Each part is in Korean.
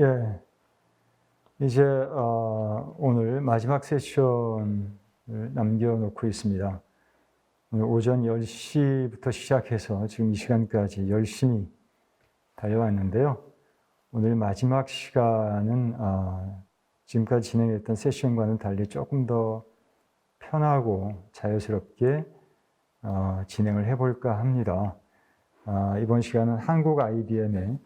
예, 이제 오늘 마지막 세션을 남겨놓고 있습니다. 오늘 오전 10시부터 시작해서 지금 이 시간까지 열심히 달려왔는데요. 오늘 마지막 시간은 지금까지 진행했던 세션과는 달리 조금 더 편하고 자유스럽게 진행을 해볼까 합니다. 이번 시간은 한국 IBM의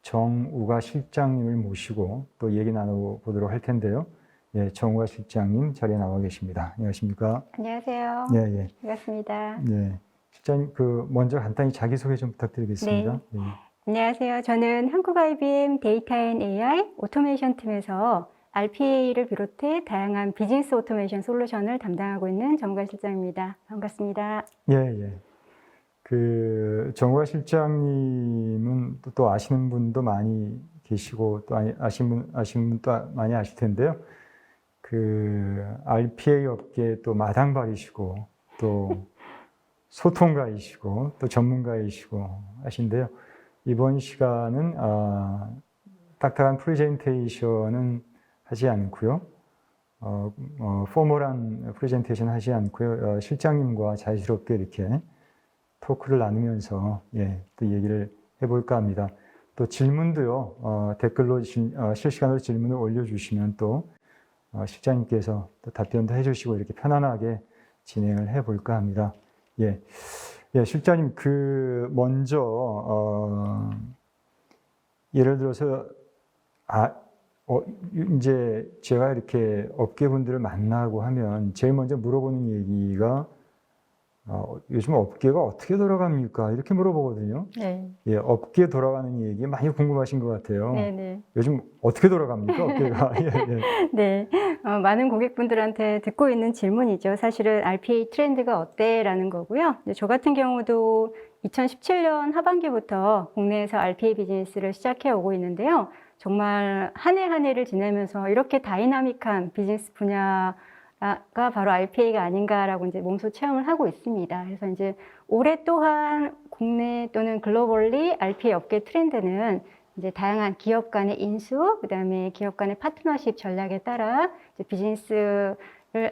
정우가 실장님을 모시고 또 얘기 나눠보도록 할 텐데요. 예, 정우가 실장님 자리에 나와 계십니다. 안녕하십니까? 안녕하세요. 예, 예. 반갑습니다. 예. 실장님, 먼저 간단히 자기소개 좀 부탁드리겠습니다. 네. 예. 안녕하세요. 저는 한국 IBM 데이터 앤 AI 오토메이션 팀에서 RPA를 비롯해 다양한 비즈니스 오토메이션 솔루션을 담당하고 있는 정우가 실장입니다. 반갑습니다. 예, 예. 정우가 실장님은 또 아시는 분도 많이 계시고 또 아시는 분도 많이 아실 텐데요. RPA 업계에 또 마당발이시고 또 소통가이시고 또 전문가이시고 하신데요. 이번 시간은 딱딱한 프레젠테이션은 하지 않고요. 포멀한 프레젠테이션 하지 않고요. 실장님과 자유스럽게 이렇게 토크를 나누면서 또 얘기를 해볼까 합니다. 또 질문도요. 댓글로 실시간으로 질문을 올려주시면 또 실장님께서 또 답변도 해주시고 이렇게 편안하게 진행을 해볼까 합니다. 예, 실장님 먼저 예를 들어서 이제 제가 이렇게 업계분들을 만나고 하면 제일 먼저 물어보는 얘기가 요즘 업계가 어떻게 돌아갑니까? 이렇게 물어보거든요. 네. 예, 업계 돌아가는 얘기 많이 궁금하신 것 같아요. 네네. 요즘 어떻게 돌아갑니까, 업계가? 예, 예. 네. 많은 고객분들한테 듣고 있는 질문이죠. 사실은 RPA 트렌드가 어때? 라는 거고요. 저 같은 경우도 2017년 하반기부터 국내에서 RPA 비즈니스를 시작해 오고 있는데요. 정말 한 해 한 해를 지내면서 이렇게 다이나믹한 비즈니스 분야가 바로 RPA가 아닌가라고 이제 몸소 체험을 하고 있습니다. 그래서 이제 올해 또한 국내 또는 글로벌리 RPA 업계 트렌드는 이제 다양한 기업 간의 인수, 그다음에 기업 간의 파트너십 전략에 따라 이제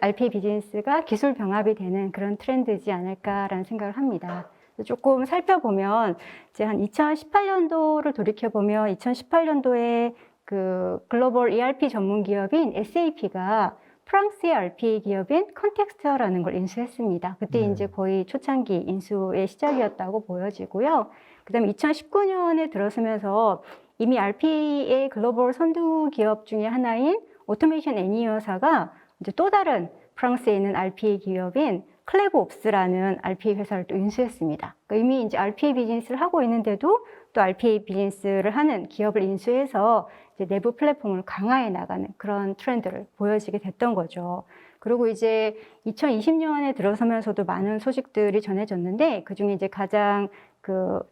RPA 비즈니스가 기술 병합이 되는 그런 트렌드이지 않을까라는 생각을 합니다. 조금 살펴보면 이제 한 2018년도를 돌이켜보면 2018년도에 그 글로벌 ERP 전문 기업인 SAP가 프랑스의 RPA 기업인 컨텍스트라는 걸 인수했습니다. 그때 이제 거의 초창기 인수의 시작이었다고 보여지고요. 그 다음에 2019년에 들어서면서 이미 RPA의 글로벌 선두 기업 중에 하나인 오토메이션 애니어사가 이제 또 다른 프랑스에 있는 RPA 기업인 클레브옵스라는 RPA 회사를 또 인수했습니다. 그러니까 이미 이제 RPA 비즈니스를 하고 있는데도 또 RPA 비즈니스를 하는 기업을 인수해서 이제 내부 플랫폼을 강화해 나가는 그런 트렌드를 보여지게 됐던 거죠. 그리고 이제 2020년에 들어서면서도 많은 소식들이 전해졌는데 그중에 이제 가장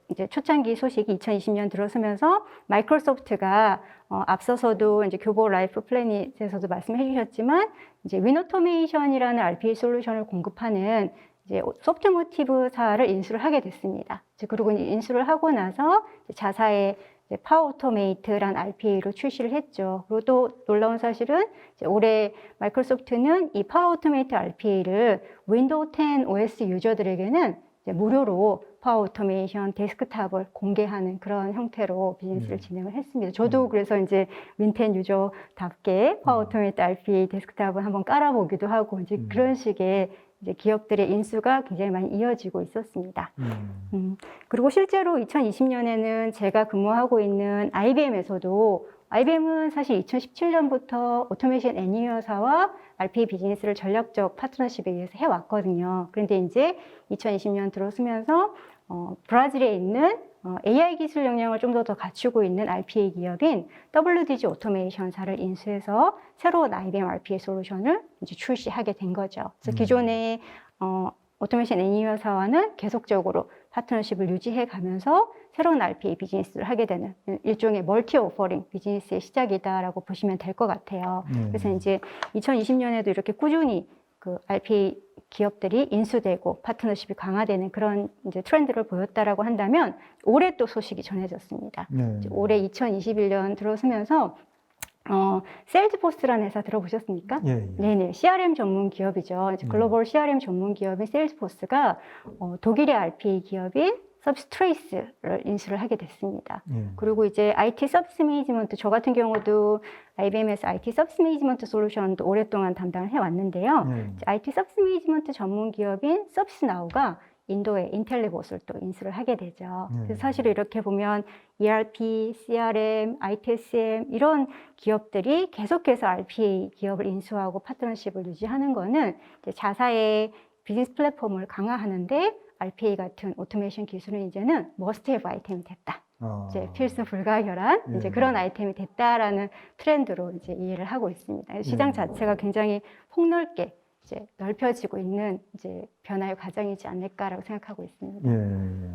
이제 초창기 소식이 2020년 들어서면서 마이크로소프트가 앞서서도 이제 교보 라이프 플래닛에서도 말씀해 주셨지만 이제 윈오토메이션이라는 RPA 솔루션을 공급하는 이제 소프트모티브사를 인수를 하게 됐습니다. 그리고 인수를 하고 나서 자사의 파워오토메이트라는 RPA로 출시를 했죠. 그리고 또 놀라운 사실은 올해 마이크로소프트는 이 파워오토메이트 RPA를 윈도우 10 OS 유저들에게는 무료로 파워오토메이션 데스크탑을 공개하는 그런 형태로 비즈니스를 진행을 했습니다. 저도 그래서 이제 윈10 유저답게 파워오토메이트 RPA 데스크탑을 한번 깔아보기도 하고 이제 그런 식의 이제 기업들의 인수가 굉장히 많이 이어지고 있었습니다. 그리고 실제로 2020년에는 제가 근무하고 있는 IBM에서도 IBM은 사실 2017년부터 오토메이션 애니어사와 RPA 비즈니스를 전략적 파트너십에 의해서 해왔거든요. 그런데 이제 2020년 들어서면서 브라질에 있는 AI 기술 역량을 좀 더 갖추고 있는 RPA 기업인 WDG 오토메이션사를 인수해서 새로운 IBM RPA 솔루션을 이제 출시하게 된 거죠. 그래서 기존의 오토메이션 애니어사와는 계속적으로 파트너십을 유지해 가면서 새로운 RPA 비즈니스를 하게 되는 일종의 멀티 오퍼링 비즈니스의 시작이다라고 보시면 될 것 같아요. 그래서 이제 2020년에도 이렇게 꾸준히 RPA 기업들이 인수되고 파트너십이 강화되는 그런 이제 트렌드를 보였다라고 한다면 올해 또 소식이 전해졌습니다. 네. 올해 2021년 들어서면서 세일즈포스라는 회사 들어보셨습니까? 예, 예. 네네, CRM 전문 기업이죠. 이제 글로벌 CRM 전문 기업인 세일즈포스가 독일의 RPA 기업인 서비스트레이스를 인수를 하게 됐습니다. 예. 그리고 이제 IT 서비스 매니지먼트, 저 같은 경우도 IBM에서 IT 서비스 매니지먼트 솔루션도 오랫동안 담당을 해왔는데요. 예. IT 서비스 매니지먼트 전문 기업인 서비스나우가 인도의 인텔리봇을 또 인수를 하게 되죠. 그래서 사실 이렇게 보면 ERP, CRM, ITSM 이런 기업들이 계속해서 RPA 기업을 인수하고 파트너십을 유지하는 거는 이제 자사의 비즈니스 플랫폼을 강화하는데 RPA 같은 오토메이션 기술은 이제는 머스트헤브 아이템이 됐다. 이제 필수 불가결한 이제 그런 아이템이 됐다라는 트렌드로 이제 이해를 하고 있습니다. 시장 자체가 굉장히 폭넓게 이제 넓혀지고 있는 이제 변화의 과정이지 않을까라고 생각하고 있습니다. 예.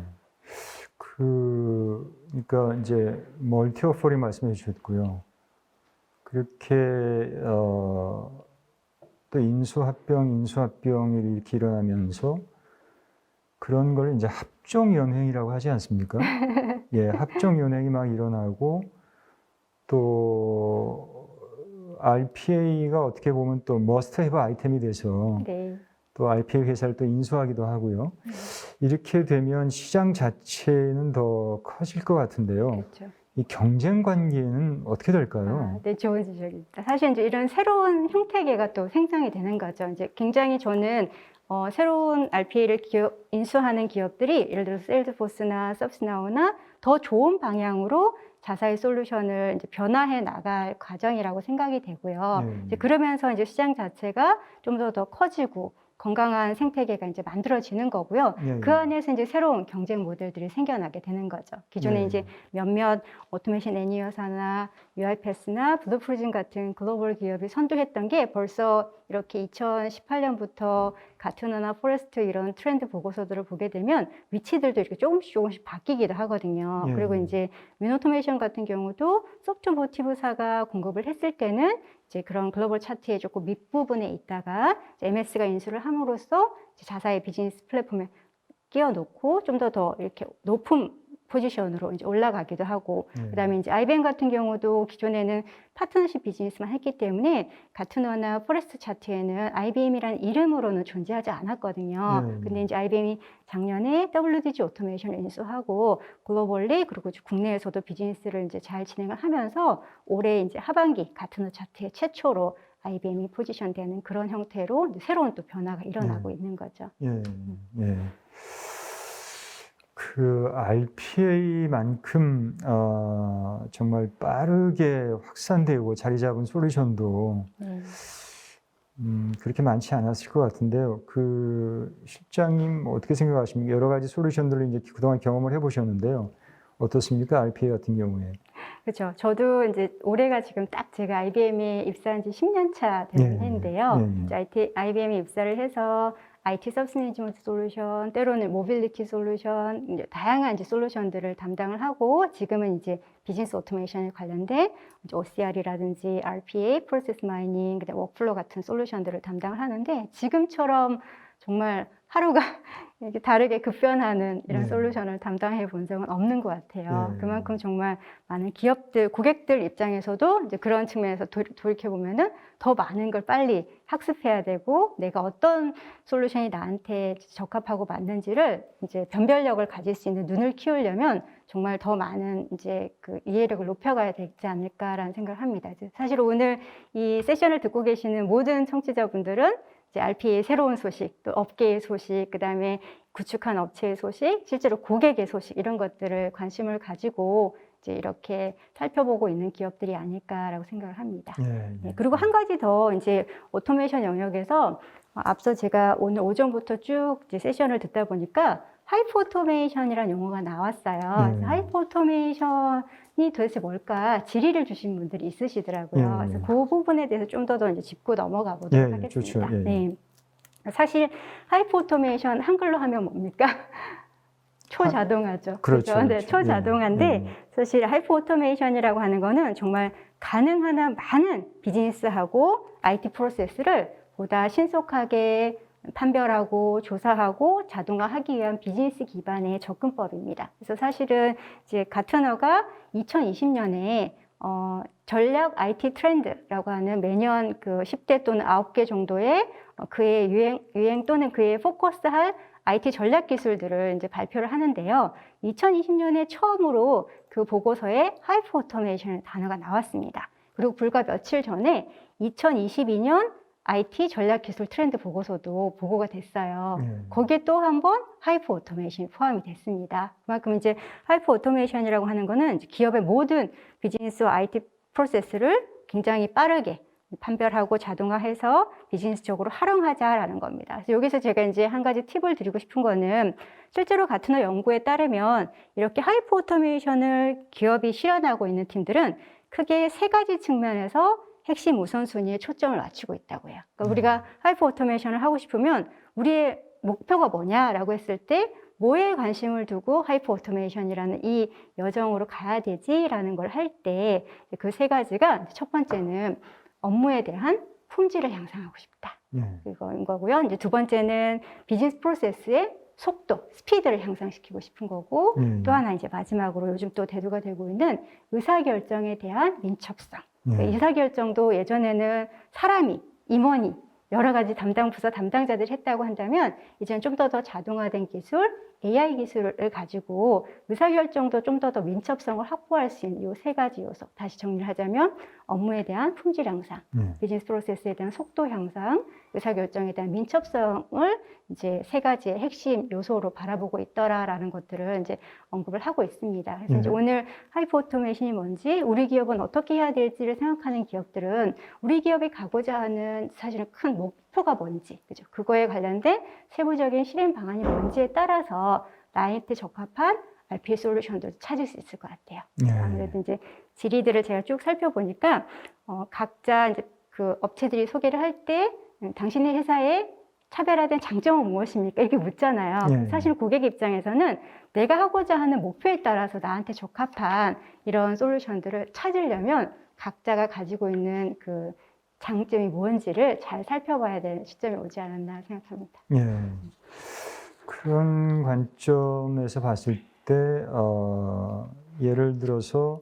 그러니까 이제 멀티 오퍼링 말씀해 주셨고요. 그렇게 또 인수합병이 이렇게 일어나면서 그런 걸 이제 합종연횡이라고 하지 않습니까? 예, 합종연횡이 막 일어나고 또 RPA가 어떻게 보면 또 머스트헤브 아이템이 돼서 네. 또 RPA 회사를 또 인수하기도 하고요. 이렇게 되면 시장 자체는 더 커질 것 같은데요. 그렇죠. 이 경쟁 관계는 어떻게 될까요? 네, 좋은 지적입니다. 사실 이제 이런 새로운 형태계가 또 생성이 되는 거죠. 이제 굉장히 저는 새로운 RPA를 인수하는 기업들이 예를 들어서 세일즈포스나 서비스나우나 더 좋은 방향으로 자사의 솔루션을 이제 변화해 나갈 과정이라고 생각이 되고요. 이제 그러면서 이제 시장 자체가 좀 더 커지고 건강한 생태계가 이제 만들어지는 거고요. 그 안에서 이제 새로운 경쟁 모델들이 생겨나게 되는 거죠. 기존에 이제 몇몇 오토메이션 애니어사나 UiPath나 블루프리즘 같은 글로벌 기업이 선도했던 게 벌써 이렇게 2018년부터 가트너나 포레스트 이런 트렌드 보고서들을 보게 되면 위치들도 이렇게 조금씩 바뀌기도 하거든요. 그리고 이제 윈오토메이션 같은 경우도 소프트모티브사가 공급을 했을 때는 이제 그런 글로벌 차트의 조금 밑부분에 있다가 MS가 인수를 함으로써 자사의 비즈니스 플랫폼에 끼워놓고 좀 더 이렇게 높은 포지션으로 이제 올라가기도 하고, 그다음에 이제 IBM 같은 경우도 기존에는 파트너십 비즈니스만 했기 때문에 가트너나 포레스트 차트에는 IBM이라는 이름으로는 존재하지 않았거든요. 근데 이제 IBM이 작년에 WDG 오토메이션을 인수하고 글로벌리 그리고 국내에서도 비즈니스를 이제 잘 진행을 하면서 올해 이제 하반기 가트너 차트의 최초로 IBM이 포지션되는 그런 형태로 이제 새로운 또 변화가 일어나고 있는 거죠. 그 RPA만큼 정말 빠르게 확산되고 자리 잡은 솔루션도 그렇게 많지 않았을 것 같은데요. 그 실장님 어떻게 생각하십니까? 여러 가지 솔루션들을 이제 그동안 경험을 해보셨는데요. 어떻습니까? RPA 같은 경우에. 그렇죠. 저도 이제 올해가 지금 딱 제가 IBM에 입사한 지 10년 차 되는 해인데요. IBM에 입사를 해서 IT 서비스 매니지먼트 솔루션, 때로는 모빌리티 솔루션, 이제 다양한 이제 솔루션들을 담당을 하고 지금은 이제 비즈니스 오토메이션에 관련된 이제 OCR이라든지 RPA, 프로세스 마이닝, 그다음 워크플로우 같은 솔루션들을 담당을 하는데 지금처럼 정말 하루가 이렇게 다르게 급변하는 이런 솔루션을 담당해 본 적은 없는 것 같아요. 그만큼 정말 많은 기업들, 고객들 입장에서도 이제 그런 측면에서 돌이켜보면은 더 많은 걸 빨리 학습해야 되고 내가 어떤 솔루션이 나한테 적합하고 맞는지를 이제 변별력을 가질 수 있는 눈을 키우려면 정말 더 많은 이제 그 이해력을 높여가야 되지 않을까라는 생각을 합니다. 사실 오늘 이 세션을 듣고 계시는 모든 청취자분들은 이제 RPA의 새로운 소식, 또 업계의 소식, 그 다음에 구축한 업체의 소식, 실제로 고객의 소식 이런 것들을 관심을 가지고 이제 이렇게 살펴보고 있는 기업들이 아닐까라고 생각을 합니다. 그리고 한 가지 더 이제 오토메이션 영역에서 앞서 제가 오늘 오전부터 쭉 이제 세션을 듣다 보니까 하이퍼 오토메이션이라는 용어가 나왔어요. 하이퍼 오토메이션이 도대체 뭘까 질의를 주신 분들이 있으시더라고요. 그래서 그 부분에 대해서 좀 더 이제 짚고 넘어가 보도록 하겠습니다. 좋죠. 사실 하이퍼 오토메이션 한글로 하면 뭡니까? 초자동화죠. 그렇죠. 네, 초자동화인데 사실 하이퍼 오토메이션이라고 하는 거는 정말 가능한 한 많은 비즈니스하고 IT 프로세스를 보다 신속하게 판별하고 조사하고 자동화하기 위한 비즈니스 기반의 접근법입니다. 그래서 사실은 이제 가트너가 2020년에 전략 IT 트렌드라고 하는 매년 그 10대 또는 9개 정도의 그의 유행 또는 그의 포커스할 IT 전략 기술들을 이제 발표를 하는데요. 2020년에 처음으로 그 보고서에 하이퍼 오토메이션 단어가 나왔습니다. 그리고 불과 며칠 전에 2022년 IT 전략 기술 트렌드 보고서도 보고가 됐어요. 거기에 또 한 번 하이퍼 오토메이션이 포함이 됐습니다. 그만큼 이제 하이퍼 오토메이션이라고 하는 거는 이제 기업의 모든 비즈니스와 IT 프로세스를 굉장히 빠르게 판별하고 자동화해서 비즈니스적으로 활용하자라는 겁니다. 그래서 여기서 제가 이제 한 가지 팁을 드리고 싶은 거는 실제로 가트너 연구에 따르면 이렇게 하이퍼 오토메이션을 기업이 실현하고 있는 팀들은 크게 세 가지 측면에서 핵심 우선순위에 초점을 맞추고 있다고 해요. 그러니까 우리가 하이퍼 오토메이션을 하고 싶으면 우리의 목표가 뭐냐라고 했을 때 뭐에 관심을 두고 하이퍼 오토메이션이라는 이 여정으로 가야 되지라는 걸 할 때 그 세 가지가 첫 번째는 업무에 대한 품질을 향상하고 싶다. 이거인 거고요. 이제 두 번째는 비즈니스 프로세스의 속도, 스피드를 향상시키고 싶은 거고 또 하나 이제 마지막으로 요즘 또 대두가 되고 있는 의사결정에 대한 민첩성. 그러니까 의사결정도 예전에는 사람이, 임원이 여러 가지 담당 부서 담당자들이 했다고 한다면 이제는 좀 더 자동화된 기술, AI 기술을 가지고 의사결정도 좀 더 민첩성을 확보할 수 있는 이 세 가지 요소. 다시 정리를 하자면 업무에 대한 품질 향상, 비즈니스 프로세스에 대한 속도 향상, 의사결정에 대한 민첩성을 이제 세 가지의 핵심 요소로 바라보고 있더라라는 것들을 이제 언급을 하고 있습니다. 그래서 이제 오늘 하이퍼 오토메이션이 뭔지, 우리 기업은 어떻게 해야 될지를 생각하는 기업들은 우리 기업이 가고자 하는 사실은 큰 목표가 뭔지, 그죠? 그거에 관련된 세부적인 실행 방안이 뭔지에 따라서 나한테 적합한 RPA 솔루션도 찾을 수 있을 것 같아요. 아무래도 이제 질의들을 제가 쭉 살펴보니까 각자 이제 그 업체들이 소개를 할 때 당신의 회사의 차별화된 장점은 무엇입니까? 이렇게 묻잖아요. 사실 고객 입장에서는 내가 하고자 하는 목표에 따라서 나한테 적합한 이런 솔루션들을 찾으려면 각자가 가지고 있는 그 장점이 뭔지를 잘 살펴봐야 되는 시점이 오지 않았나 생각합니다. 그런 관점에서 봤을 때 예를 들어서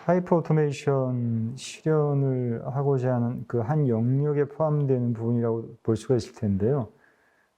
하이퍼 오토메이션 실현을 하고자 하는 그 한 영역에 포함되는 부분이라고 볼 수가 있을 텐데요.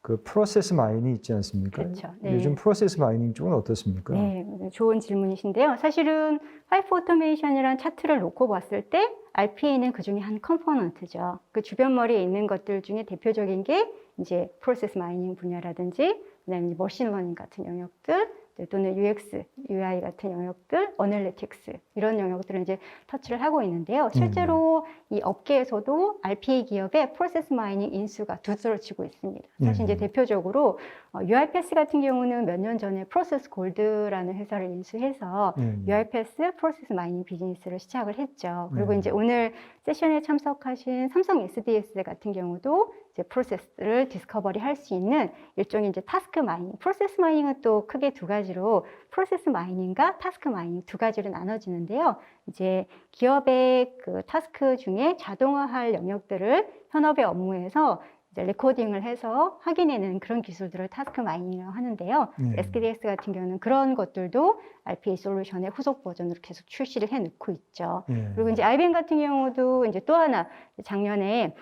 그 프로세스 마이닝 있지 않습니까? 그렇죠. 네. 요즘 프로세스 마이닝 쪽은 어떻습니까? 네, 좋은 질문이신데요. 사실은 하이퍼 오토메이션이라는 차트를 놓고 봤을 때 RPA는 그 중에 한 컴포넌트죠. 그 주변 머리에 있는 것들 중에 대표적인 게 이제 프로세스 마이닝 분야라든지 그다음에 머신러닝 같은 영역들 또는 UX, UI 같은 영역들, 어널리틱스 이런 영역들을 이제 터치를 하고 있는데요. 실제로 이 업계에서도 RPA 기업의 프로세스 마이닝 인수가 두드러지고 있습니다. 사실 이제 대표적으로 UiPath 같은 경우는 몇 년 전에 프로세스 골드라는 회사를 인수해서 UiPath 프로세스 마이닝 비즈니스를 시작을 했죠. 그리고 이제 오늘 세션에 참석하신 삼성 SDS 같은 경우도 이제 프로세스를 디스커버리 할 수 있는 일종의 이제 타스크 마이닝, 프로세스 마이닝은 또 크게 두 가지로 프로세스 마이닝과 타스크 마이닝 두 가지로 나눠지는데요. 이제 기업의 그 타스크 중에 자동화할 영역들을 현업의 업무에서 이제 레코딩을 해서 확인해내는 그런 기술들을 타스크 마이닝이라고 하는데요. SDS 같은 경우는 그런 것들도 RPA 솔루션의 후속 버전으로 계속 출시를 해놓고 있죠. 그리고 이제 IBM 같은 경우도 이제 또 하나 작년에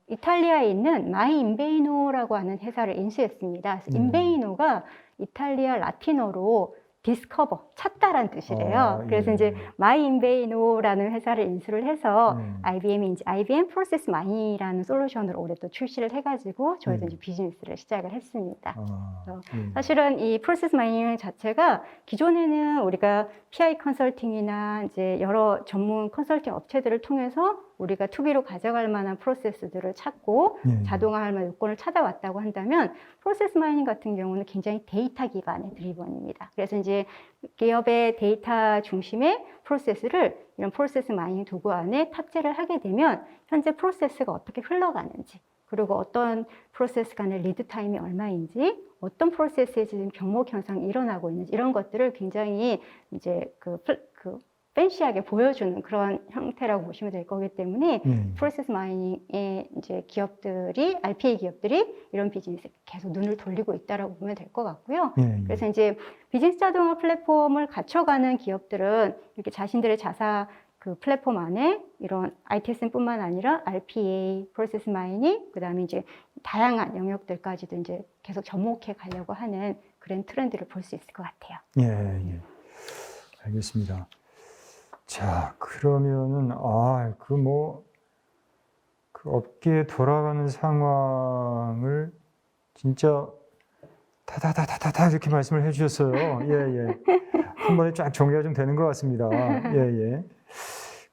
이탈리아에 있는 마이 인베이노라고 하는 회사를 인수했습니다. 그래서 인베이노가 이탈리아 라틴어로 디스커버, 찾다란 뜻이래요. 그래서 이제 마이 인베이노라는 회사를 인수를 해서 IBM이 이제 IBM 프로세스 마이닝이라는 솔루션을 올해 또 출시를 해가지고 저희도 이제 비즈니스를 시작을 했습니다. 사실은 이 프로세스 마이닝 자체가 기존에는 우리가 PI 컨설팅이나 이제 여러 전문 컨설팅 업체들을 통해서 우리가 투비로 가져갈 만한 프로세스들을 찾고 자동화할 만한 요건을 찾아왔다고 한다면 프로세스 마이닝 같은 경우는 굉장히 데이터 기반의 드리븐입니다. 그래서 이제 기업의 데이터 중심의 프로세스를 이런 프로세스 마이닝 도구 안에 탑재를 하게 되면 현재 프로세스가 어떻게 흘러가는지 그리고 어떤 프로세스 간의 리드 타임이 얼마인지 어떤 프로세스에 지금 병목 현상이 일어나고 있는지 이런 것들을 굉장히 이제 팬시하게 보여주는 그런 형태라고 보시면 될 거기 때문에 프로세스 마이닝의 이제 기업들이 RPA 기업들이 이런 비즈니스에 계속 눈을 돌리고 있다라고 보면 될 것 같고요. 그래서 이제 비즈니스 자동화 플랫폼을 갖춰가는 기업들은 이렇게 자신들의 자사 그 플랫폼 안에 이런 ITSM뿐만 아니라 RPA, 프로세스 마이닝, 그다음에 이제 다양한 영역들까지도 이제 계속 접목해 가려고 하는 그런 트렌드를 볼 수 있을 것 같아요. 예. 알겠습니다. 자, 그러면은, 그 업계에 돌아가는 상황을 진짜 다다다다다 이렇게 말씀을 해주셨어요. 예. 한 번에 쫙 정리가 좀 되는 것 같습니다. 예.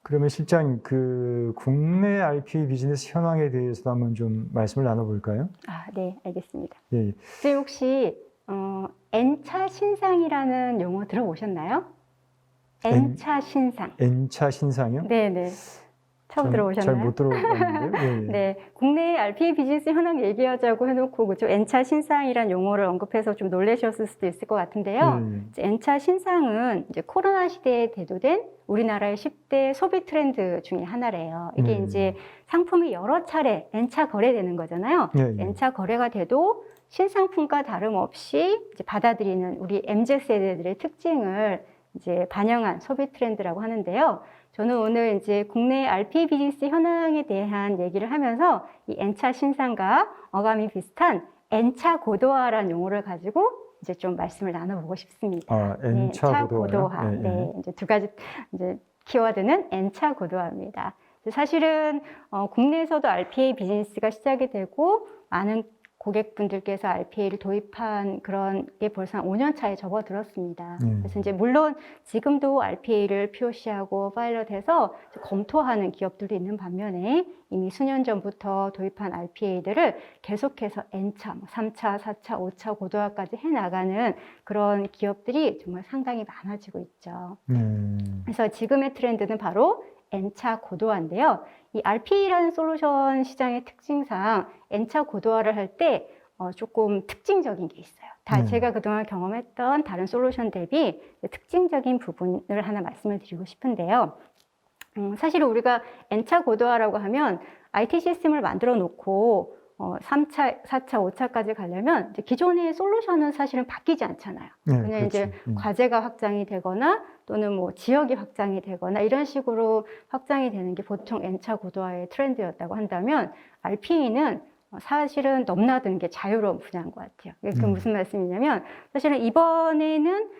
그러면 실장님, 그 국내 RPA 비즈니스 현황에 대해서도 한번 좀 말씀을 나눠볼까요? 네, 알겠습니다. 예. 선생님 혹시 N차 신상이라는 용어 들어보셨나요? N차 신상. N차 신상이요? 네네. 처음 들어보셨나요? 잘 못 들어봤는데요. 예. 네, 국내 RPA 비즈니스 현황 얘기하자고 해놓고 그죠? N차 신상이란 용어를 언급해서 좀 놀라셨을 수도 있을 것 같은데요. 이제 N차 신상은 이제 코로나 시대에 대두된 우리나라의 10대 소비 트렌드 중에 하나래요. 이게 이제 상품이 여러 차례 N차 거래되는 거잖아요. N차 거래가 돼도 신상품과 다름없이 이제 받아들이는 우리 MZ세대들의 특징을 이제 반영한 소비 트렌드라고 하는데요. 저는 오늘 이제 국내 RPA 비즈니스 현황에 대한 얘기를 하면서 이 N차 신상과 어감이 비슷한 N차 고도화라는 용어를 가지고 이제 좀 말씀을 나눠보고 싶습니다. N차 고도화. 네, 이제 두 가지 이제 키워드는 N차 고도화입니다. 사실은 국내에서도 RPA 비즈니스가 시작이 되고 많은 고객분들께서 RPA를 도입한 그런 게 벌써 한 5년 차에 접어들었습니다. 그래서 이제 물론 지금도 RPA를 POC하고 파일럿해서 검토하는 기업들도 있는 반면에 이미 수년 전부터 도입한 RPA들을 계속해서 N차, 3차, 4차, 5차 고도화까지 해나가는 그런 기업들이 정말 상당히 많아지고 있죠. 그래서 지금의 트렌드는 바로 N차 고도화인데요. 이 RPA라는 솔루션 시장의 특징상 N차 고도화를 할 때 조금 특징적인 게 있어요. 제가 그동안 경험했던 다른 솔루션 대비 특징적인 부분을 하나 말씀을 드리고 싶은데요. 사실 우리가 N차 고도화라고 하면 IT 시스템을 만들어 놓고 3차, 4차, 5차까지 가려면 이제 기존의 솔루션은 사실은 바뀌지 않잖아요. 그냥 그렇죠. 이제 과제가 확장이 되거나 또는 뭐 지역이 확장이 되거나 이런 식으로 확장이 되는 게 보통 N차 고도화의 트렌드였다고 한다면 RPA는 사실은 넘나드는 게 자유로운 분야인 것 같아요. 그 무슨 말씀이냐면 사실은 이번에는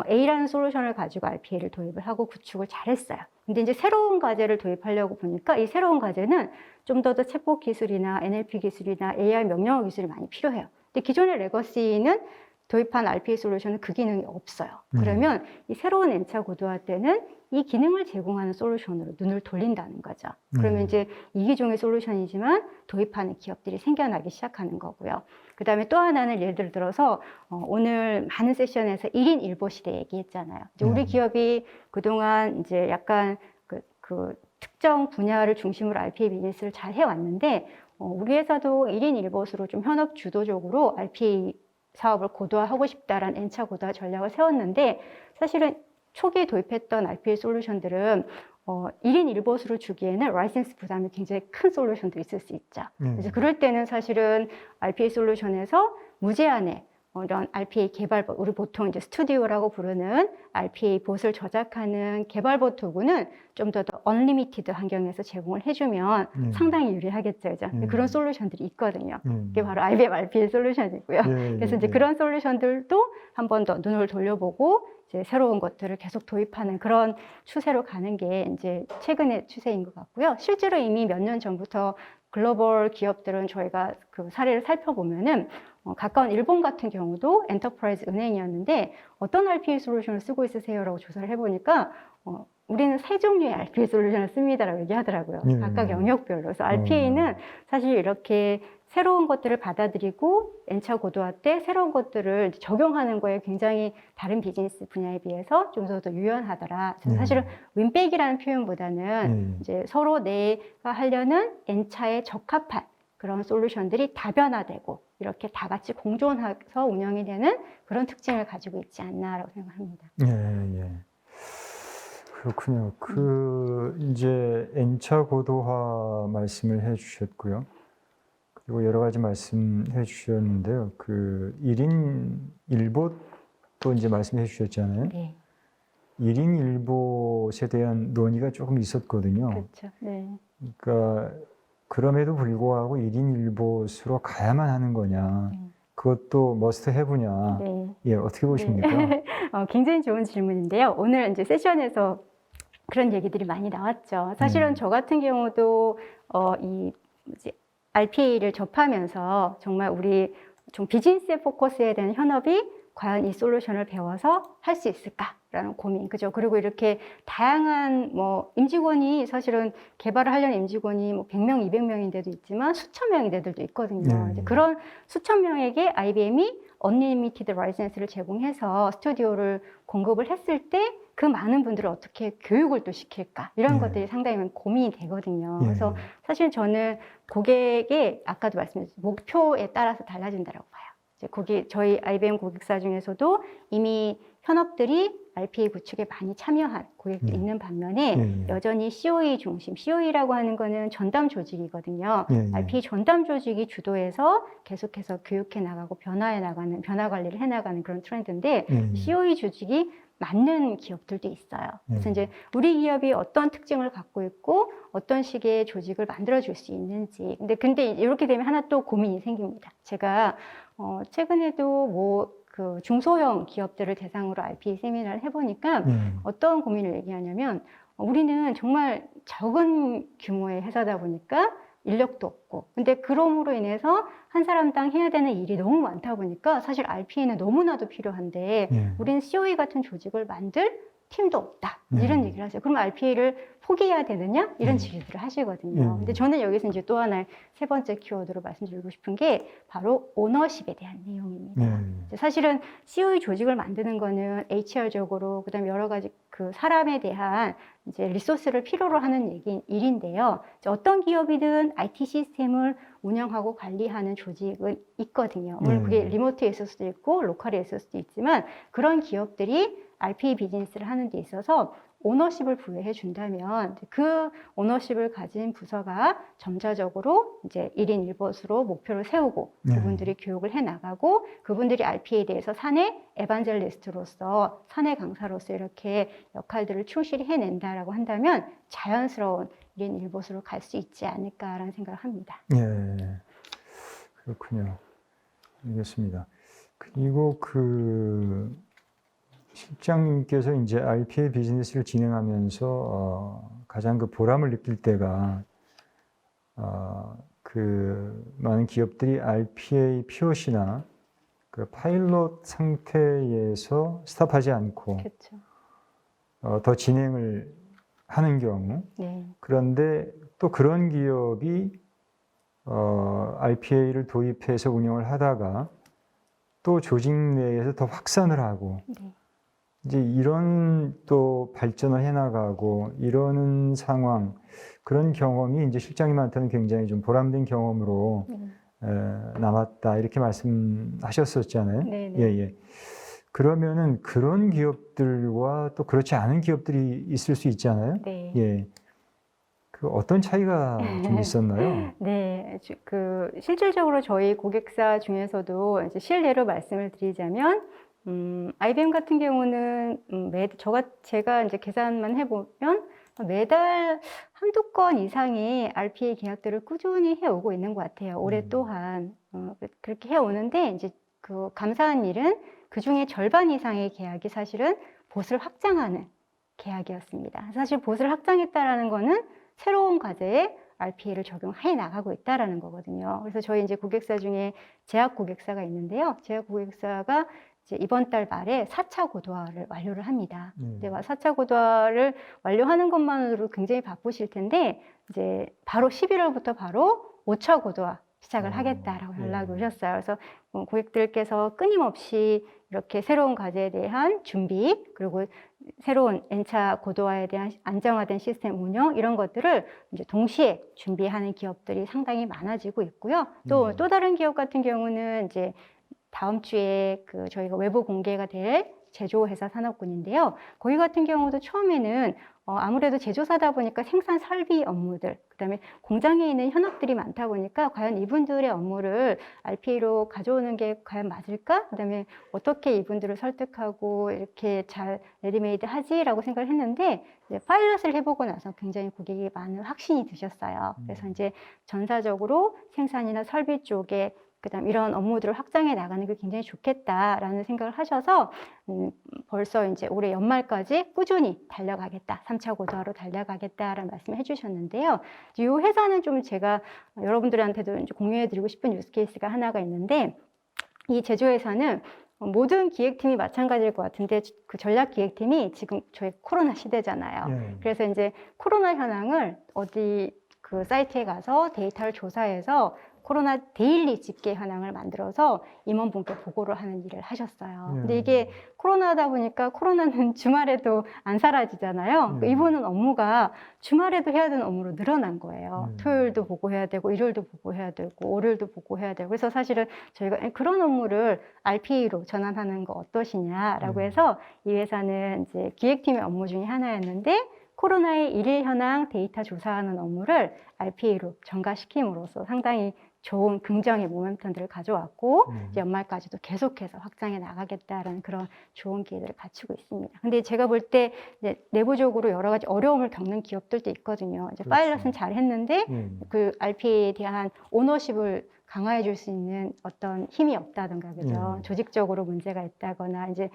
A라는 솔루션을 가지고 RPA를 도입을 하고 구축을 잘했어요. 근데 이제 새로운 과제를 도입하려고 보니까 이 새로운 과제는 좀 더 챗봇 기술이나 NLP 기술이나 AI 명령어 기술이 많이 필요해요. 근데 기존의 레거시는 도입한 RPA 솔루션은 그 기능이 없어요. 그러면 이 새로운 N차 고도화 때는 이 기능을 제공하는 솔루션으로 눈을 돌린다는 거죠. 그러면 이제 이기종의 솔루션이지만 도입하는 기업들이 생겨나기 시작하는 거고요. 그 다음에 또 하나는 예를 들어서 오늘 많은 세션에서 1인 1보 시대 얘기했잖아요. 이제 우리 기업이 그동안 이제 약간 그 특정 분야를 중심으로 RPA 비즈니스를 잘 해왔는데 우리 회사도 1인 1보수로 좀 현업 주도적으로 RPA 사업을 고도화하고 싶다라는 N차 고도화 전략을 세웠는데 사실은 초기에 도입했던 RPA 솔루션들은 1인 1보수를 주기에는 라이센스 부담이 굉장히 큰 솔루션도 있을 수 있죠. 그래서 그럴 때는 사실은 RPA 솔루션에서 무제한의 이런 RPA 개발봇, 우리 보통 이제 스튜디오라고 부르는 RPA 봇을 저작하는 개발봇 도구는 좀 더 언리미티드 환경에서 제공을 해주면 상당히 유리하겠죠. 그런 솔루션들이 있거든요. 그게 바로 IBM RPA 솔루션이고요. 그래서 이제 그런 솔루션들도 한 번 더 눈을 돌려보고 이제 새로운 것들을 계속 도입하는 그런 추세로 가는 게 이제 최근의 추세인 것 같고요. 실제로 이미 몇 년 전부터 글로벌 기업들은 저희가 그 사례를 살펴보면은 가까운 일본 같은 경우도 엔터프라이즈 은행이었는데 어떤 RPA 솔루션을 쓰고 있으세요라고 조사를 해보니까 우리는 세 종류의 RPA 솔루션을 씁니다라고 얘기하더라고요. 각각 영역별로. 그래서 RPA는 사실 이렇게 새로운 것들을 받아들이고 N차 고도화 때 새로운 것들을 적용하는 거에 굉장히 다른 비즈니스 분야에 비해서 좀 더 유연하더라. 사실은 윈백이라는 표현보다는 이제 서로 내가 하려는 N차에 적합한 그런 솔루션들이 다변화되고 이렇게 다 같이 공존해서 운영이 되는 그런 특징을 가지고 있지 않나라고 생각합니다. 그렇군요. 이제 N차 고도화 말씀을 해 주셨고요. 그리고 여러 가지 말씀해 주셨는데요. 1인 1봇도 이제 말씀해 주셨잖아요. 네. 1인 1봇에 대한 논의가 조금 있었거든요. 그렇죠. 네. 그러니까 그럼에도 불구하고 1인 1봇으로 가야만 하는 거냐. 그것도 머스트 해부냐. 네. 예, 어떻게 보십니까? 굉장히 좋은 질문인데요. 오늘 이제 세션에서 그런 얘기들이 많이 나왔죠. 사실은 저 같은 경우도 RPA를 접하면서 정말 우리 좀 비즈니스에 포커스에 대한 현업이 과연 이 솔루션을 배워서 할 수 있을까라는 고민, 그죠? 그리고 이렇게 다양한 임직원이 사실은 개발을 하려는 임직원이 100명, 200명인데도 있지만 수천 명인 데들도 있거든요. 네. 이제 그런 수천 명에게 IBM이 언리미티드 라이센스를 제공해서 스튜디오를 공급을 했을 때 그 많은 분들을 어떻게 교육을 또 시킬까 이런 네. 것들이 상당히 고민이 되거든요. 예. 그래서 사실 저는 고객의 아까도 말씀드렸죠, 목표에 따라서 달라진다고 봐요. 이제 저희 IBM 고객사 중에서도 이미 현업들이 RPA 구축에 많이 참여한 고객들이 있는 반면에 여전히 COE 중심, COE라고 하는 거는 전담 조직이거든요. RPA 전담 조직이 주도해서 계속해서 교육해 나가고 변화해 나가는, 변화 관리를 해 나가는 그런 트렌드인데 COE 조직이 맞는 기업들도 있어요. 그래서 이제 우리 기업이 어떤 특징을 갖고 있고 어떤 식의 조직을 만들어 줄 수 있는지. 근데 이렇게 되면 하나 또 고민이 생깁니다. 제가 최근에도 중소형 기업들을 대상으로 RPA 세미나를 해보니까 어떤 고민을 얘기하냐면 우리는 정말 적은 규모의 회사다 보니까 인력도 없고, 근데 그럼으로 인해서 한 사람당 해야 되는 일이 너무 많다 보니까 사실 RPA는 너무나도 필요한데 우리는 COE 같은 조직을 만들 팀도 없다, 이런 얘기를 하세요. 그럼 RPA를 포기해야 되느냐? 이런 질의들을 하시거든요. 근데 저는 여기서 이제 또 하나의 세 번째 키워드로 말씀드리고 싶은 게 바로 오너십에 대한 내용입니다. 사실은 COE 조직을 만드는 거는 HR적으로, 그다음에 여러 가지 사람에 대한 이제 리소스를 필요로 하는 일인데요. 어떤 기업이든 IT 시스템을 운영하고 관리하는 조직은 있거든요. 물론 그게 리모트에 있을 수도 있고 로컬에 있을 수도 있지만 그런 기업들이 RPA 비즈니스를 하는 데 있어서 오너십을 부여해 준다면 그 오너십을 가진 부서가 점차적으로 이제 1인 1봇으로 목표를 세우고 그분들이 교육을 해 나가고 그분들이 RPA에 대해서 사내 에반젤리스트로서 사내 강사로서 이렇게 역할들을 충실히 해낸다라고 한다면 자연스러운 1인 1봇으로 갈 수 있지 않을까라는 생각을 합니다. 예, 그렇군요. 알겠습니다. 그리고 실장님께서 이제 RPA 비즈니스를 진행하면서 가장 보람을 느낄 때가 많은 기업들이 RPA POC나 파일럿 상태에서 스탑하지 않고 그렇죠. 더 진행을 하는 경우, 그런데 또 그런 기업이 RPA를 도입해서 운영을 하다가 또 조직 내에서 더 확산을 하고 이제 이런 또 발전을 해나가고 이러는 상황, 그런 경험이 이제 실장님한테는 굉장히 좀 보람된 경험으로 남았다, 이렇게 말씀하셨었잖아요. 예. 그러면은 그런 기업들과 또 그렇지 않은 기업들이 있을 수 있잖아요. 예. 어떤 차이가 좀 있었나요? 네, 실질적으로 저희 고객사 중에서도 이제 실례로 말씀을 드리자면, IBM 같은 경우는 제가 이제 계산만 해보면 매달 한두 건 이상의 RPA 계약들을 꾸준히 해오고 있는 것 같아요. 올해 또한 그렇게 해오는데 이제 감사한 일은 그 중에 절반 이상의 계약이 사실은 봇을 확장하는 계약이었습니다. 사실 봇을 확장했다라는 거는 새로운 과제에 RPA를 적용해 나가고 있다라는 거거든요. 그래서 저희 이제 고객사 중에 제약 고객사가 있는데요. 제약 고객사가 이제 이번 달 말에 4차 고도화를 완료를 합니다. 근데 4차 고도화를 완료하는 것만으로도 굉장히 바쁘실 텐데 이제 바로 11월부터 바로 5차 고도화 시작을 하겠다라고 연락이 오셨어요. 그래서 고객들께서 끊임없이 이렇게 새로운 과제에 대한 준비, 그리고 새로운 N차 고도화에 대한 안정화된 시스템 운영, 이런 것들을 이제 동시에 준비하는 기업들이 상당히 많아지고 있고요. 또 다른 기업 같은 경우는 이제 다음 주에 저희가 외부 공개가 될 제조회사 산업군인데요. 거기 같은 경우도 처음에는 아무래도 제조사다 보니까 생산 설비 업무들, 그다음에 공장에 있는 현업들이 많다 보니까 과연 이분들의 업무를 RPA로 가져오는 게 과연 맞을까? 그다음에 어떻게 이분들을 설득하고 이렇게 잘 레디메이드 하지라고 생각을 했는데 이제 파일럿을 해보고 나서 굉장히 고객이 많은 확신이 드셨어요. 그래서 이제 전사적으로 생산이나 설비 쪽에 그다음 이런 업무들을 확장해 나가는 게 굉장히 좋겠다라는 생각을 하셔서 벌써 이제 올해 연말까지 꾸준히 달려가겠다, 3차 고도화로 달려가겠다라는 말씀을 해주셨는데요. 이 회사는 좀 제가 여러분들한테도 이제 공유해드리고 싶은 유스케이스가 하나가 있는데, 이 제조회사는 모든 기획팀이 마찬가지일 것 같은데 그 전략기획팀이 지금 저희 코로나 시대잖아요. 예. 그래서 이제 코로나 현황을 어디 그 사이트에 가서 데이터를 조사해서 코로나 데일리 집계 현황을 만들어서 임원분께 보고를 하는 일을 하셨어요. 근데 이게 코로나다 보니까 코로나는 주말에도 안 사라지잖아요. 이분은 업무가 주말에도 해야 되는 업무로 늘어난 거예요. 토요일도 보고해야 되고 일요일도 보고해야 되고 월요일도 보고해야 되고. 그래서 사실은 저희가 그런 업무를 RPA로 전환하는 거 어떠시냐라고 해서 이 회사는 이제 기획팀의 업무 중에 하나였는데 코로나의 일일 현황 데이터 조사하는 업무를 RPA로 전가시킴으로써 상당히 좋은 긍정의 모멘텀들을 가져왔고 이제 연말까지도 계속해서 확장해 나가겠다라는 그런 좋은 기회들을 갖추고 있습니다. 근데 제가 볼 때 내부적으로 여러 가지 어려움을 겪는 기업들도 있거든요. 이제 그렇죠. 파일럿은 잘 했는데 그 RPA에 대한 오너십을 강화해 줄 수 있는 어떤 힘이 없다든가, 그죠? 조직적으로 문제가 있다거나, 이제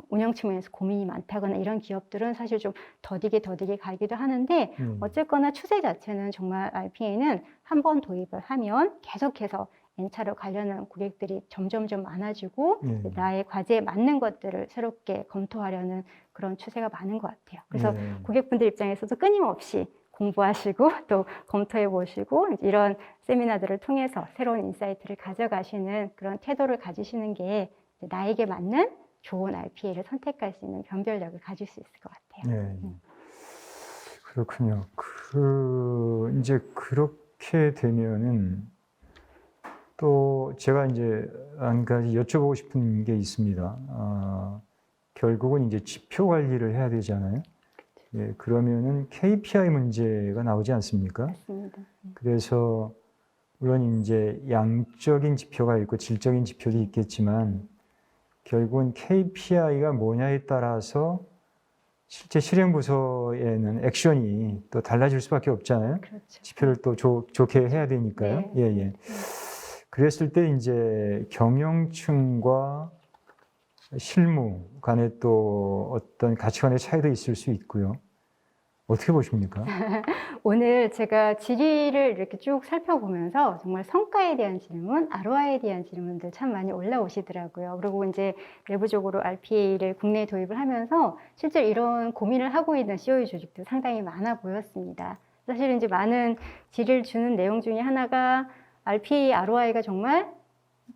운영 측면에서 고민이 많다거나, 이런 기업들은 사실 좀 더디게 가기도 하는데, 어쨌거나 추세 자체는 정말 RPA는 한 번 도입을 하면 계속해서 N차로 가려는 고객들이 점점점 많아지고, 나의 과제에 맞는 것들을 새롭게 검토하려는 그런 추세가 많은 것 같아요. 그래서 고객분들 입장에서도 끊임없이 공부하시고 또 검토해 보시고 이런 세미나들을 통해서 새로운 인사이트를 가져가시는 그런 태도를 가지시는 게 나에게 맞는 좋은 RPA를 선택할 수 있는 변별력을 가질 수 있을 것 같아요. 그렇군요. 이제 그렇게 되면은 또 제가 이제 한 가지 여쭤보고 싶은 게 있습니다. 결국은 이제 지표 관리를 해야 되잖아요. 예, 그러면은 KPI 문제가 나오지 않습니까? 맞습니다. 그래서 물론 이제 양적인 지표가 있고 질적인 지표도 있겠지만 결국은 KPI가 뭐냐에 따라서 실제 실행 부서에는 액션이 또 달라질 수밖에 없잖아요. 그렇죠. 지표를 또 좋게 해야 되니까요. 예. 그랬을 때 이제 경영층과 실무 간에 또 어떤 가치관의 차이도 있을 수 있고요. 어떻게 보십니까? 오늘 제가 질의를 이렇게 쭉 살펴보면서 정말 성과에 대한 질문, ROI에 대한 질문들 참 많이 올라오시더라고요. 그리고 이제 내부적으로 RPA를 국내에 도입을 하면서 실제 이런 고민을 하고 있는 COE 조직도 상당히 많아 보였습니다. 사실 이제 많은 질의를 주는 내용 중에 하나가 RPA, ROI가 정말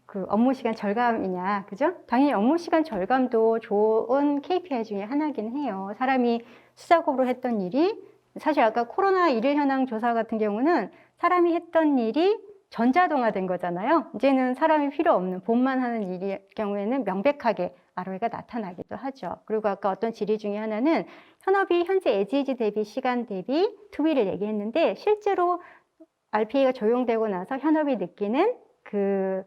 그 업무 시간 절감이냐, 그죠? 당연히 업무 시간 절감도 좋은 KPI 중에 하나긴 해요. 사람이 수작업으로 했던 일이, 사실 아까 코로나 일일 현황 조사 같은 경우는 사람이 했던 일이 전자동화된 거잖아요. 이제는 사람이 필요 없는 본만 하는 일일 경우에는 명백하게 ROI가 나타나기도 하죠. 그리고 아까 어떤 질의 중에 하나는 현업이 현재 에지에지 대비 시간 대비 투비를 얘기했는데 실제로 RPA가 적용되고 나서 현업이 느끼는 그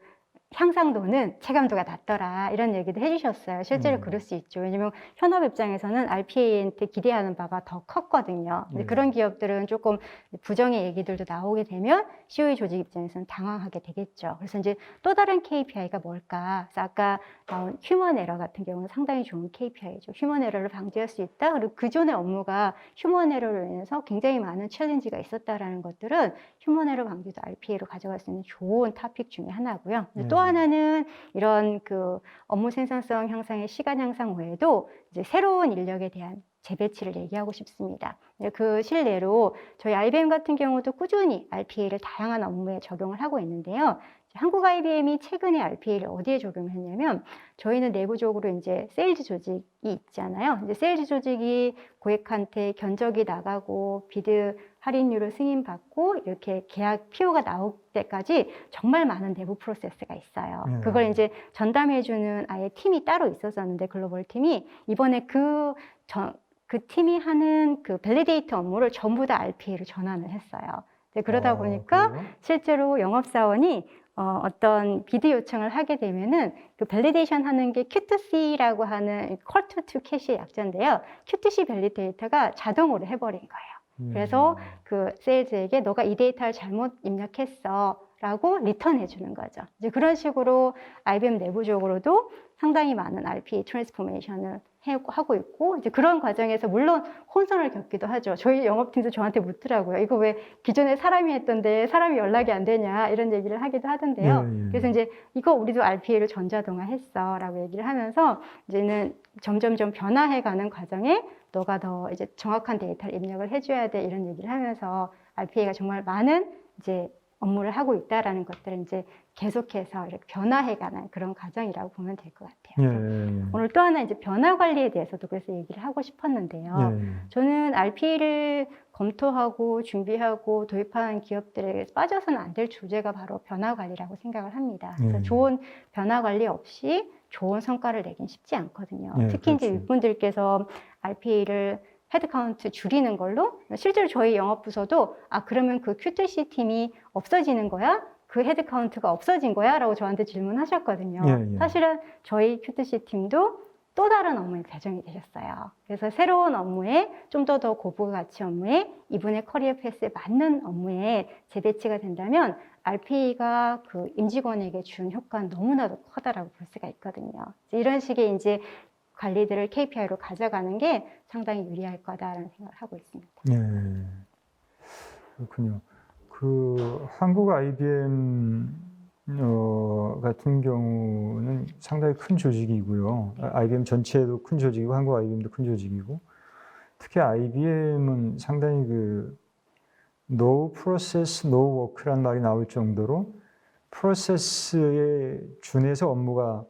향상도는 체감도가 낮더라, 이런 얘기도 해주셨어요. 실제로 그럴 수 있죠. 왜냐면 현업 입장에서는 RPA한테 기대하는 바가 더 컸거든요. 근데 그런 기업들은 조금 부정의 얘기들도 나오게 되면 COE 조직 입장에서는 당황하게 되겠죠. 그래서 이제 또 다른 KPI가 뭘까? 그래서 아까 나온 휴먼 에러 같은 경우는 상당히 좋은 KPI죠. 휴먼 에러를 방지할 수 있다. 그리고 그전의 업무가 휴먼 에러로 인해서 굉장히 많은 챌린지가 있었다라는 것들은 휴먼 에러 방지도 RPA로 가져갈 수 있는 좋은 토픽 중에 하나고요. 또 하나는 이런 그 업무 생산성 향상의 시간 향상 외에도 이제 새로운 인력에 대한 재배치를 얘기하고 싶습니다. 그 실례로 저희 IBM 같은 경우도 꾸준히 RPA를 다양한 업무에 적용을 하고 있는데요. 한국 IBM이 최근에 RPA를 어디에 적용을 했냐면 저희는 내부적으로 이제 세일즈 조직이 있잖아요. 이제 세일즈 조직이 고객한테 견적이 나가고 비드 할인율을 승인받고 이렇게 계약 PO가 나올 때까지 정말 많은 내부 프로세스가 있어요. 그걸 이제 전담해주는 아예 팀이 따로 있었었는데 글로벌 팀이 이번에 그 팀이 하는 그 밸리데이터 업무를 전부 다 RPA로 전환을 했어요. 그러다 보니까 그래요? 실제로 영업사원이 어떤 비드 요청을 하게 되면은 그 밸리데이션 하는 게 Q2C라고 하는 Q to Cash의 약자인데요. Q2C 밸리데이터가 자동으로 해버린 거예요. 그래서 그 세일즈에게 너가 이 데이터를 잘못 입력했어 라고 리턴해 주는 거죠. 이제 그런 식으로 IBM 내부적으로도 상당히 많은 RPA 트랜스포메이션을 하고 있고, 이제 그런 과정에서 물론 혼선을 겪기도 하죠. 저희 영업팀도 저한테 묻더라고요. 이거 왜 기존에 사람이 했던데 사람이 연락이 안 되냐 이런 얘기를 하기도 하던데요. 그래서 이제 이거 우리도 RPA를 전자동화 했어 라고 얘기를 하면서 이제는 점점점 변화해가는 과정에 너가 더 이제 정확한 데이터를 입력을 해줘야 돼 이런 얘기를 하면서 RPA가 정말 많은 이제 업무를 하고 있다라는 것들을 이제 계속해서 이렇게 변화해가는 그런 과정이라고 보면 될 것 같아요. 오늘 또 하나 이제 변화 관리에 대해서도 그래서 얘기를 하고 싶었는데요. 저는 RPA를 검토하고 준비하고 도입하는 기업들에게 빠져서는 안 될 주제가 바로 변화 관리라고 생각을 합니다. 그래서 좋은 변화 관리 없이 좋은 성과를 내긴 쉽지 않거든요. 특히 이제 윗분들께서 RPA를 헤드카운트 줄이는 걸로 실제로 저희 영업부서도 그러면 그 Q2C 팀이 없어지는 거야? 그 헤드카운트가 없어진 거야? 라고 저한테 질문하셨거든요. 사실은 저희 Q2C 팀도 또 다른 업무에 배정이 되셨어요. 그래서 새로운 업무에 좀 더 고부가 가치 업무에 이분의 커리어 패스에 맞는 업무에 재배치가 된다면 RPA가 그 임직원에게 준 효과는 너무나도 커다라고 볼 수가 있거든요. 이런 식의 이제 관리들을 KPI로 가져가는 게 상당히 유리할 거다라는 생각을 하고 있습니다. 그렇군요. 그 한국 IBM 같은 경우는 상당히 큰 조직이고요. IBM 전체도 큰 조직이고 한국 IBM도 큰 조직이고 특히 IBM은 상당히 그 No process, no work라는 말이 나올 정도로 프로세스에 준해서 업무가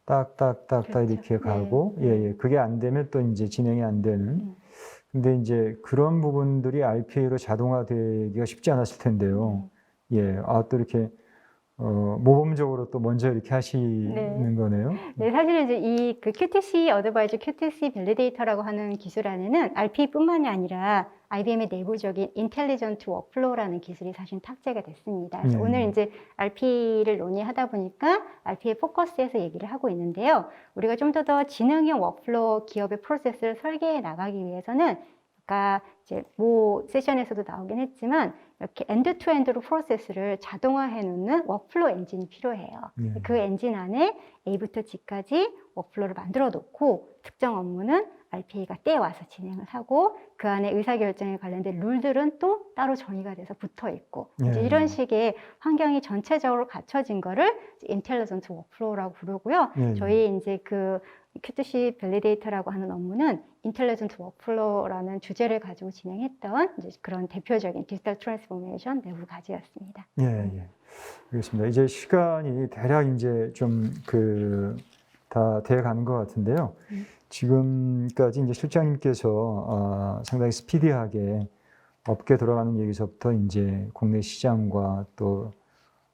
딱딱딱딱 그렇죠. 이렇게 가고, 그게 안 되면 또 이제 진행이 안 되는. 근데 이제 그런 부분들이 RPA로 자동화되기가 쉽지 않았을 텐데요. 또 이렇게 모범적으로 또 먼저 이렇게 하시는 거네요. 네, 사실 이제 이 그 QTC 어드바이저 QTC 밸리데이터라고 하는 기술 안에는 RPA뿐만이 아니라 IBM의 내부적인 인텔리전트 워크플로우라는 기술이 사실 탑재가 됐습니다. 그래서 오늘 이제 RPA를 논의하다 보니까 RPA 포커스에서 얘기를 하고 있는데요. 우리가 좀 더 지능형 워크플로우 기업의 프로세스를 설계해 나가기 위해서는 아까 이제 모 세션에서도 나오긴 했지만 이렇게 엔드투엔드로 프로세스를 자동화해 놓는 워크플로우 엔진이 필요해요. 그 엔진 안에 A부터 G까지 워크플로우를 만들어 놓고 특정 업무는 RPA가 떼와서 진행을 하고 그 안에 의사결정에 관련된 룰들은 또 따로 정의가 돼서 붙어 있고 이제 이런 식의 환경이 전체적으로 갖춰진 거를 인텔리전트 워크플로우라고 부르고요. 저희 이제 그 Q2C 밸리데이터라고 하는 업무는 인텔리전트 워크플로우라는 주제를 가지고 진행했던 이제 그런 대표적인 디지털 트랜스포메이션 내부 과제였습니다. 알겠습니다. 이제 시간이 대략 이제 좀 다 돼 가는 것 같은데요. 지금까지 이제 실장님께서 상당히 스피디하게 업계 돌아가는 얘기서부터 이제 국내 시장과 또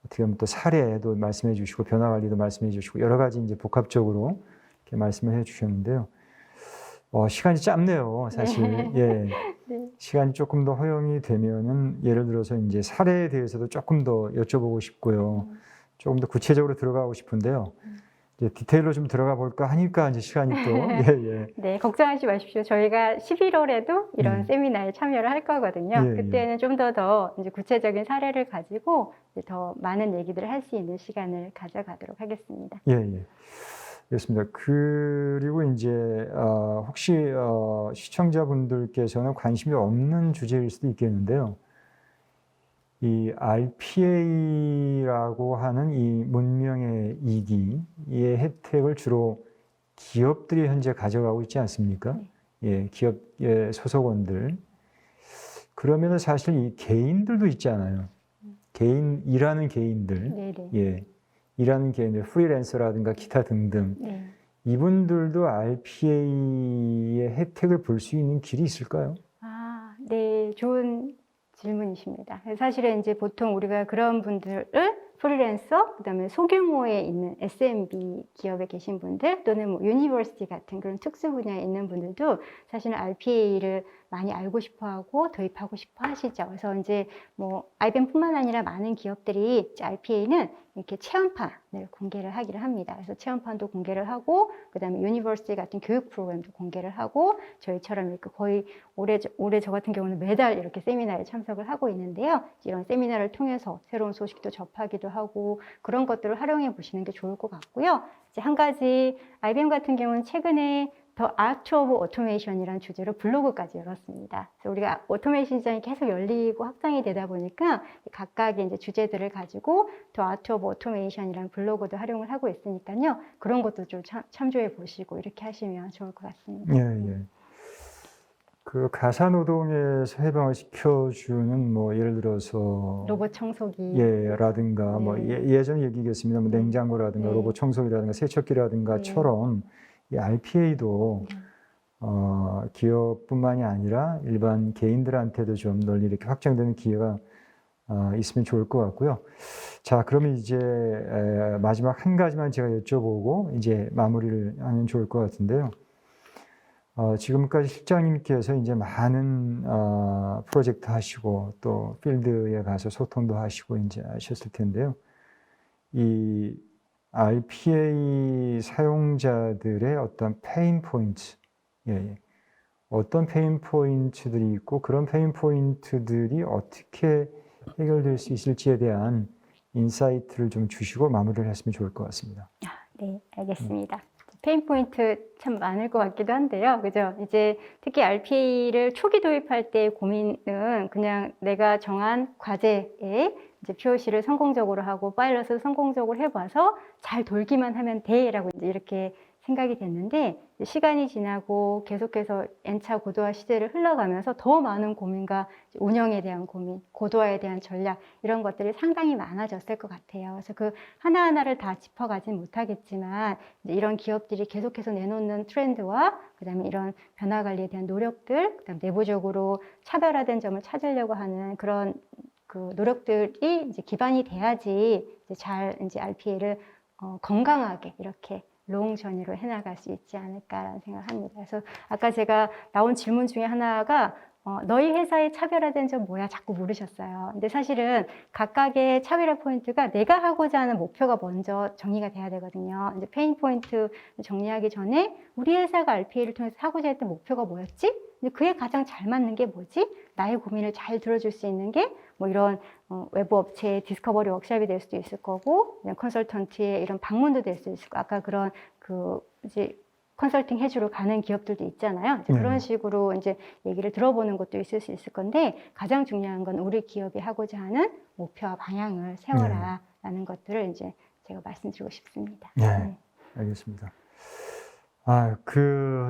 어떻게 보면 또 사례도 말씀해 주시고 변화 관리도 말씀해 주시고 여러 가지 이제 복합적으로 이렇게 말씀을 해 주셨는데요. 시간이 짧네요, 사실. 시간이 조금 더 허용이 되면은 예를 들어서 이제 사례에 대해서도 조금 더 여쭤보고 싶고요. 조금 더 구체적으로 들어가고 싶은데요. 이제 디테일로 좀 들어가 볼까 하니까 이제 시간이 또 네, 걱정하지 마십시오. 저희가 11월에도 이런 세미나에 참여를 할 거거든요. 그때는 좀 더 이제 구체적인 사례를 가지고 이제 더 많은 얘기들을 할 수 있는 시간을 가져가도록 하겠습니다. 그렇습니다. 그리고 이제 혹시 시청자분들께서는 관심이 없는 주제일 수도 있겠는데요. 이 RPA라고 하는 이 문명의 이기의 혜택을 주로 기업들이 현재 가져가고 있지 않습니까? 기업의 소속원들. 그러면은 사실 이 개인들도 있잖아요. 일하는 개인들. 일하는 개인들, 프리랜서라든가 기타 등등. 이분들도 RPA의 혜택을 볼 수 있는 길이 있을까요? 네, 좋은 질문이십니다. 사실은 이제 보통 우리가 그런 분들을 프리랜서, 그다음에 소규모에 있는 SMB 기업에 계신 분들 또는 뭐 유니버시티 같은 그런 특수 분야에 있는 분들도 사실은 RPA를 많이 알고 싶어 하고 도입하고 싶어 하시죠. 그래서 이제 뭐 IBM뿐만 아니라 많은 기업들이 이제 RPA는 이렇게 체험판을 공개를 하기를 합니다. 그래서 체험판도 공개를 하고 그다음에 유니버시티 같은 교육 프로그램도 공개를 하고 저희처럼 이렇게 거의 올해 저 같은 경우는 매달 이렇게 세미나에 참석을 하고 있는데요. 이런 세미나를 통해서 새로운 소식도 접하기도 하고 그런 것들을 활용해 보시는 게 좋을 것 같고요. 이제 한 가지 IBM 같은 경우는 최근에 The Art of Automation이라는 주제로 블로그까지 열었습니다. 그래서 우리가 오토메이션 시장이 계속 열리고 확장이 되다 보니까 각각의 이제 주제들을 가지고 The Art of Automation이라는 블로그도 활용을 하고 있으니까요. 그런 것도 좀 참조해 보시고 이렇게 하시면 좋을 것 같습니다. 예, 예. 그 가사 노동에서 해방을 시켜주는 뭐 예를 들어서 로봇 청소기. 라든가 뭐 네. 예전 얘기겠습니다. 뭐 냉장고라든가 네. 로봇 청소기라든가 세척기라든가처럼 이 RPA도 기업뿐만이 아니라 일반 개인들한테도 좀 널리 이렇게 확장되는 기회가 있으면 좋을 것 같고요. 자, 그러면 이제 마지막 한 가지만 제가 여쭤보고 이제 마무리를 하면 좋을 것 같은데요. 지금까지 실장님께서 이제 많은 프로젝트 하시고 또 필드에 가서 소통도 하시고 이제 하셨을 텐데요. 이 RPA 사용자들의 어떤 페인 포인트, 어떤 페인 포인트들이 있고 그런 페인 포인트들이 어떻게 해결될 수 있을지에 대한 인사이트를 좀 주시고 마무리를 했으면 좋을 것 같습니다. 네, 알겠습니다. 페인 포인트 참 많을 것 같기도 한데요. 그죠? 이제 특히 RPA를 초기 도입할 때 고민은 그냥 내가 정한 과제에 이제 POC를 성공적으로 하고 파일럿을 성공적으로 해봐서 잘 돌기만 하면 돼라고 이제 이렇게 생각이 됐는데 시간이 지나고 계속해서 N차 고도화 시대를 흘러가면서 더 많은 고민과 운영에 대한 고민, 고도화에 대한 전략 이런 것들이 상당히 많아졌을 것 같아요. 그래서 그 하나하나를 다 짚어가진 못하겠지만 이제 이런 기업들이 계속해서 내놓는 트렌드와 그다음에 이런 변화 관리에 대한 노력들, 그다음 내부적으로 차별화된 점을 찾으려고 하는 그런 그 노력들이 이제 기반이 돼야지 이제 잘 이제 RPA를 건강하게 이렇게 롱 전이로 해나갈 수 있지 않을까라는 생각을 합니다. 그래서 아까 제가 나온 질문 중에 하나가 너희 회사의 차별화된 점 뭐야? 자꾸 물으셨어요. 근데 사실은 각각의 차별화 포인트가 내가 하고자 하는 목표가 먼저 정리가 돼야 되거든요. 이제 페인 포인트 정리하기 전에 우리 회사가 RPA를 통해서 하고자 했던 목표가 뭐였지? 근데 그에 가장 잘 맞는 게 뭐지? 나의 고민을 잘 들어줄 수 있는 게 뭐 이런 외부 업체의 디스커버리 워크숍이 될 수도 있을 거고, 그냥 컨설턴트의 이런 방문도 될 수 있을 거고, 아까 그런 그 이제 컨설팅 해주러 가는 기업들도 있잖아요. 이제 그런 식으로 이제 얘기를 들어보는 것도 있을 수 있을 건데 가장 중요한 건 우리 기업이 하고자 하는 목표와 방향을 세워라라는 것들을 이제 제가 말씀드리고 싶습니다. 네, 알겠습니다.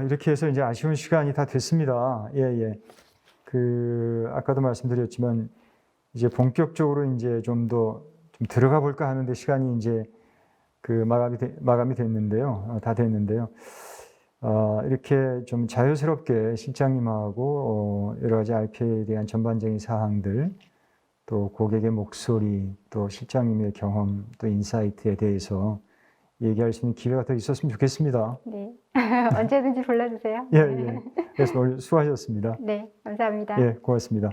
이렇게 해서 이제 아쉬운 시간이 다 됐습니다. 아까도 말씀드렸지만 이제 본격적으로 이제 좀 더 들어가 볼까 하는데 시간이 이제 마감이 됐는데요. 다 됐는데요. 이렇게 좀 자유스럽게 실장님하고 여러 가지 RPA에 대한 전반적인 사항들, 또 고객의 목소리, 또 실장님의 경험, 또 인사이트에 대해서 얘기할 수 있는 기회가 더 있었으면 좋겠습니다. 네. 언제든지 불러주세요. 그래서 오늘 수고하셨습니다. 네, 감사합니다. 고맙습니다.